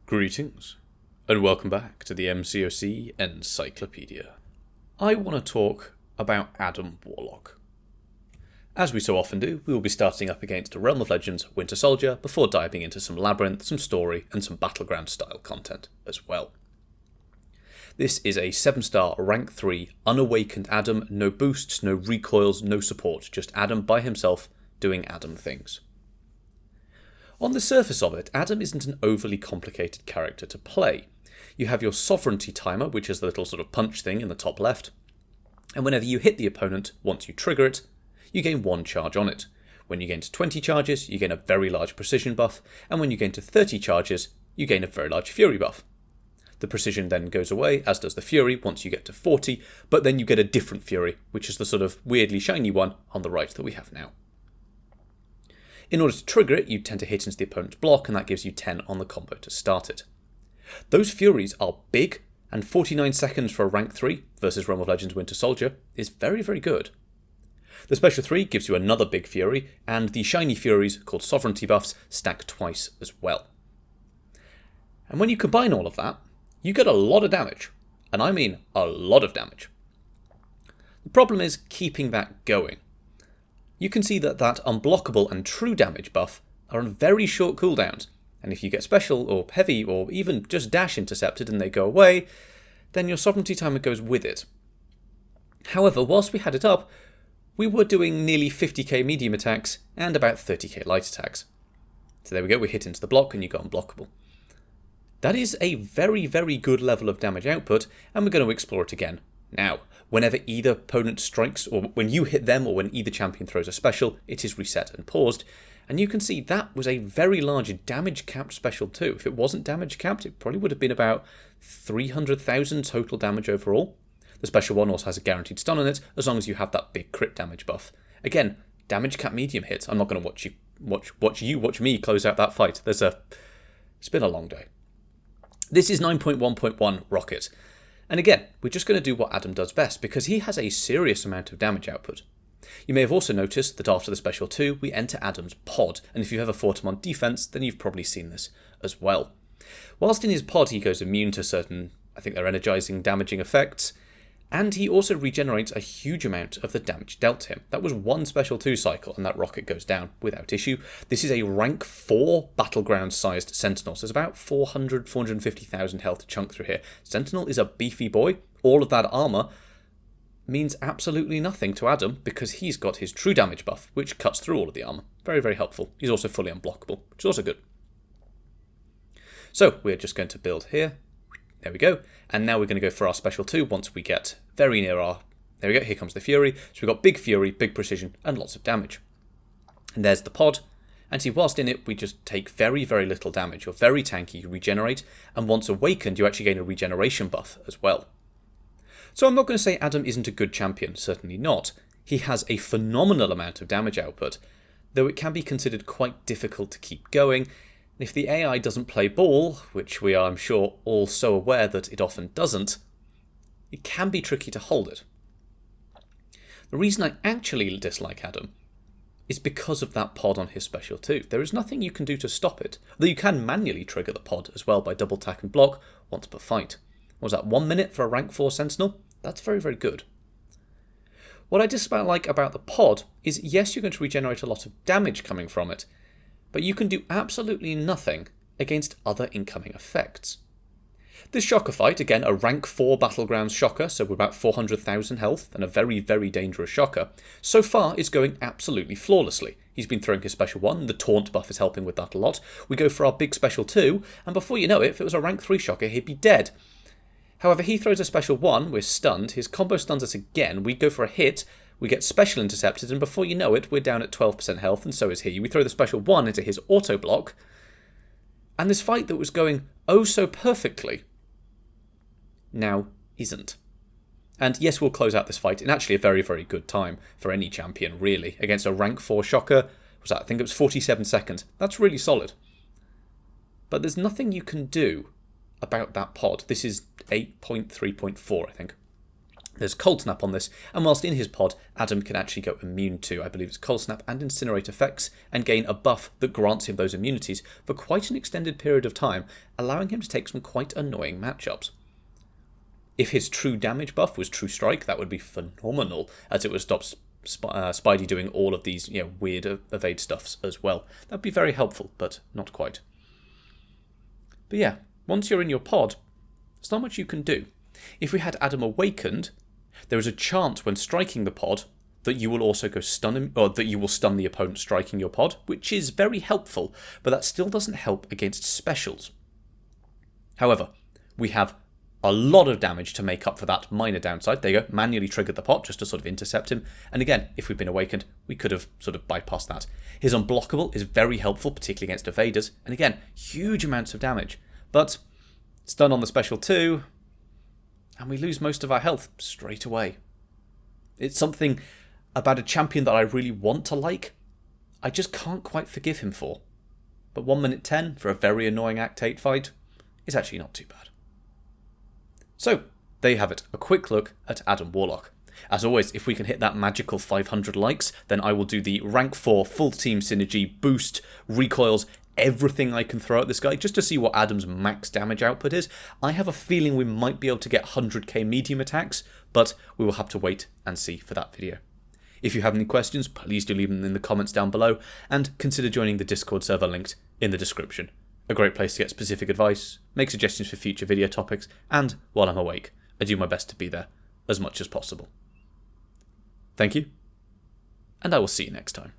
Greetings, and welcome back to the MCOC Encyclopedia. I want to talk about Adam Warlock. As we so often do, we will be starting up against a Realm of Legends Winter Soldier before diving into some Labyrinth, some story, and some Battleground style content as well. This is a 7-star rank 3 unawakened Adam, no boosts, no recoils, no support, just Adam by himself doing Adam things. On the surface of it, Adam isn't an overly complicated character to play. You have your sovereignty timer, which is the little sort of punch thing in the top left, and whenever you hit the opponent, once you trigger it, you gain 1 charge on it. When you gain to 20 charges, you gain a very large precision buff, and when you gain to 30 charges, you gain a very large fury buff. The precision then goes away, as does the fury once you get to 40, but then you get a different fury, which is the sort of weirdly shiny one on the right that we have now. In order to trigger it, you tend to hit into the opponent's block, and that gives you 10 on the combo to start it. Those furies are big, and 49 seconds for a rank 3 versus Realm of Legends Winter Soldier is very, very good. The special 3 gives you another big fury, and the shiny furies, called sovereignty buffs, stack twice as well. And when you combine all of that, you get a lot of damage, and I mean a lot of damage. The problem is keeping that going. You can see that unblockable and true damage buff are on very short cooldowns, and if you get special or heavy or even just dash intercepted and they go away, then your sovereignty timer goes with it. However, whilst we had it up, we were doing nearly 50k medium attacks and about 30k light attacks. So there we go, we hit into the block and you go unblockable. That is a very, very good level of damage output, and we're going to explore it again now. Whenever either opponent strikes, or when you hit them, or when either champion throws a special, it is reset and paused. And you can see that was a very large damage-capped special too. If it wasn't damage-capped, it probably would have been about 300,000 total damage overall. The special one also has a guaranteed stun on it, as long as you have that big crit damage buff. Again, damage-capped medium hits. I'm not going to watch me close out that fight. It's been a long day. This is 9.1.1 Rocket. And again, we're just going to do what Adam does best, because he has a serious amount of damage output. You may have also noticed that after the special 2, we enter Adam's pod, and if you've ever fought him on defense, then you've probably seen this as well. Whilst in his pod he goes immune to certain, I think they're energizing, damaging effects, and he also regenerates a huge amount of the damage dealt to him. That was 1 special 2 cycle, and that rocket goes down without issue. This is a rank 4 battleground-sized Sentinel, so there's about 450,000 health to chunk through here. Sentinel is a beefy boy. All of that armor means absolutely nothing to Adam, because he's got his true damage buff, which cuts through all of the armor. Very, very helpful. He's also fully unblockable, which is also good. So, we're just going to build here. There we go. And now we're going to go for our special 2 once we get very near our... There we go, here comes the Fury. So we've got big Fury, big precision, and lots of damage. And there's the pod. And see, whilst in it, we just take very, very little damage. You're very tanky, you regenerate, and once awakened, you actually gain a regeneration buff as well. So I'm not going to say Adam isn't a good champion, certainly not. He has a phenomenal amount of damage output, though it can be considered quite difficult to keep going. If the AI doesn't play ball, which we are, I'm sure, all so aware that it often doesn't, it can be tricky to hold it. The reason I actually dislike Adam is because of that pod on his special 2. There is nothing you can do to stop it, though you can manually trigger the pod as well by double tack and block once per fight. What was that, 1 minute for a rank 4 Sentinel? That's very, very good. What I dislike about the pod is, yes, you're going to regenerate a lot of damage coming from it, but you can do absolutely nothing against other incoming effects. This Shocker fight, again a rank 4 Battlegrounds Shocker, so we're about 400,000 health, and a very, very dangerous Shocker, so far is going absolutely flawlessly. He's been throwing his special 1, the taunt buff is helping with that a lot. We go for our big special 2, and before you know it, if it was a rank 3 Shocker, he'd be dead. However, he throws a special 1, we're stunned, his combo stuns us again, we go for a hit, we get special intercepted, and before you know it, we're down at 12% health, and so is he. We throw the special 1 into his auto block, and this fight that was going oh so perfectly now isn't. And yes, we'll close out this fight in actually a very, very good time for any champion, really, against a rank 4 Shocker. I think it was 47 seconds. That's really solid. But there's nothing you can do about that pod. This is 8.3.4, I think. There's Cold Snap on this, and whilst in his pod, Adam can actually go immune to, I believe it's Cold Snap and Incinerate effects, and gain a buff that grants him those immunities for quite an extended period of time, allowing him to take some quite annoying matchups. If his true damage buff was True Strike, that would be phenomenal, as it would stop Spidey doing all of these weird evade stuffs as well. That would be very helpful, but not quite. But yeah, once you're in your pod, there's not much you can do. If we had Adam awakened, there is a chance when striking the pod that you will also go stun him, or that you will stun the opponent striking your pod, which is very helpful, but that still doesn't help against specials. However, we have a lot of damage to make up for that minor downside. There you go, manually triggered the pot just to sort of intercept him. And again, if we'd been awakened, we could have sort of bypassed that. His unblockable is very helpful, particularly against evaders. And again, huge amounts of damage. But stun on the special too, and we lose most of our health straight away. It's something about a champion that I really want to like, I just can't quite forgive him for. But 1 minute 10 for a very annoying Act 8 fight is actually not too bad. So, there you have it, a quick look at Adam Warlock. As always, if we can hit that magical 500 likes, then I will do the rank 4 full team synergy, boost, recoils, everything I can throw at this guy, just to see what Adam's max damage output is. I have a feeling we might be able to get 100k medium attacks, but we will have to wait and see for that video. If you have any questions, please do leave them in the comments down below, and consider joining the Discord server linked in the description. A great place to get specific advice, make suggestions for future video topics, and while I'm awake, I do my best to be there as much as possible. Thank you, and I will see you next time.